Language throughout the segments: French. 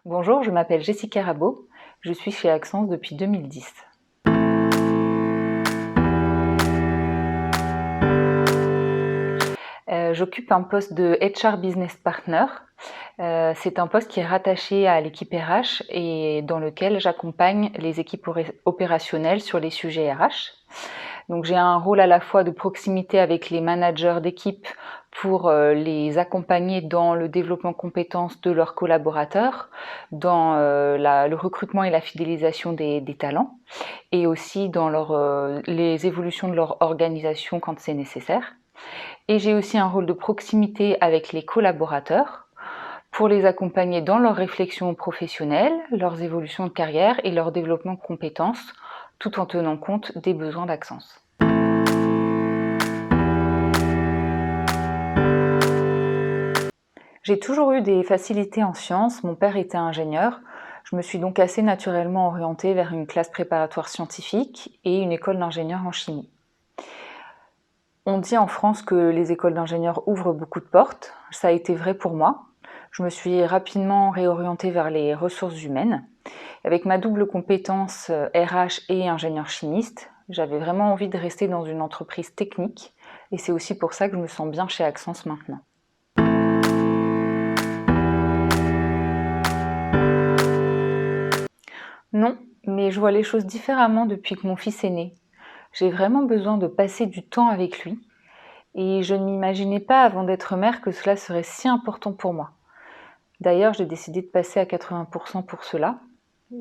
Bonjour, je m'appelle Jessica Rabot, je suis chez Accence depuis 2010. J'occupe un poste de HR Business Partner. C'est un poste qui est rattaché à l'équipe RH et dans lequel j'accompagne les équipes opérationnelles sur les sujets RH. Donc j'ai un rôle à la fois de proximité avec les managers d'équipe pour les accompagner dans le développement de compétences de leurs collaborateurs, dans le recrutement et la fidélisation des talents, et aussi dans les évolutions de leur organisation quand c'est nécessaire. Et j'ai aussi un rôle de proximité avec les collaborateurs pour les accompagner dans leurs réflexions professionnelles, leurs évolutions de carrière et leur développement de compétences, tout en tenant compte des besoins d'Accence. J'ai toujours eu des facilités en sciences, mon père était ingénieur, je me suis donc assez naturellement orientée vers une classe préparatoire scientifique et une école d'ingénieur en chimie. On dit en France que les écoles d'ingénieurs ouvrent beaucoup de portes, ça a été vrai pour moi. Je me suis rapidement réorientée vers les ressources humaines. Avec ma double compétence RH et ingénieur chimiste, j'avais vraiment envie de rester dans une entreprise technique et c'est aussi pour ça que je me sens bien chez Accence maintenant. Non, mais je vois les choses différemment depuis que mon fils est né. J'ai vraiment besoin de passer du temps avec lui et je ne m'imaginais pas avant d'être mère que cela serait si important pour moi. D'ailleurs, j'ai décidé de passer à 80% pour cela.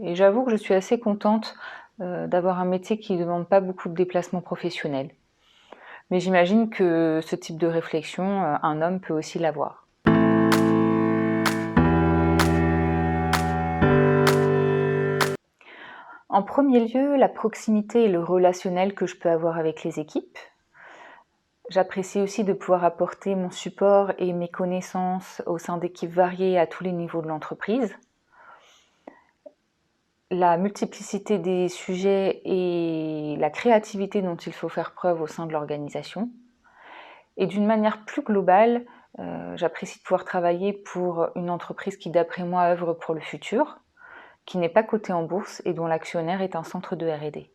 Et j'avoue que je suis assez contente d'avoir un métier qui ne demande pas beaucoup de déplacements professionnels. Mais j'imagine que ce type de réflexion, un homme peut aussi l'avoir. En premier lieu, la proximité et le relationnel que je peux avoir avec les équipes. J'apprécie aussi de pouvoir apporter mon support et mes connaissances au sein d'équipes variées à tous les niveaux de l'entreprise. La multiplicité des sujets et la créativité dont il faut faire preuve au sein de l'organisation. Et d'une manière plus globale, j'apprécie de pouvoir travailler pour une entreprise qui, d'après moi, œuvre pour le futur, qui n'est pas cotée en bourse et dont l'actionnaire est un centre de R&D.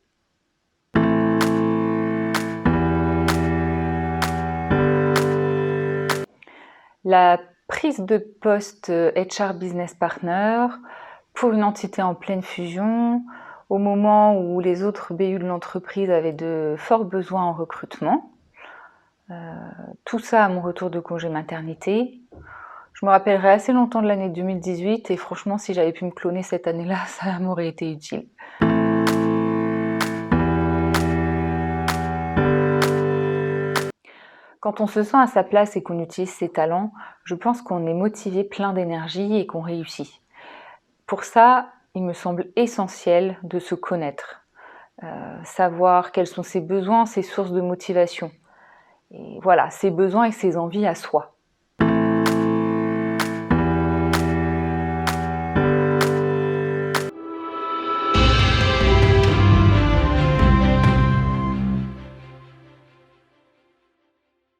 La prise de poste HR Business Partner pour une entité en pleine fusion, au moment où les autres BU de l'entreprise avaient de forts besoins en recrutement. Tout ça à mon retour de congé maternité. Je me rappellerai assez longtemps de l'année 2018 et franchement, si j'avais pu me cloner cette année-là, ça m'aurait été utile. Quand on se sent à sa place et qu'on utilise ses talents, je pense qu'on est motivé, plein d'énergie et qu'on réussit. Pour ça, il me semble essentiel de se connaître, savoir quels sont ses besoins, ses sources de motivation. Et voilà, ses besoins et ses envies à soi.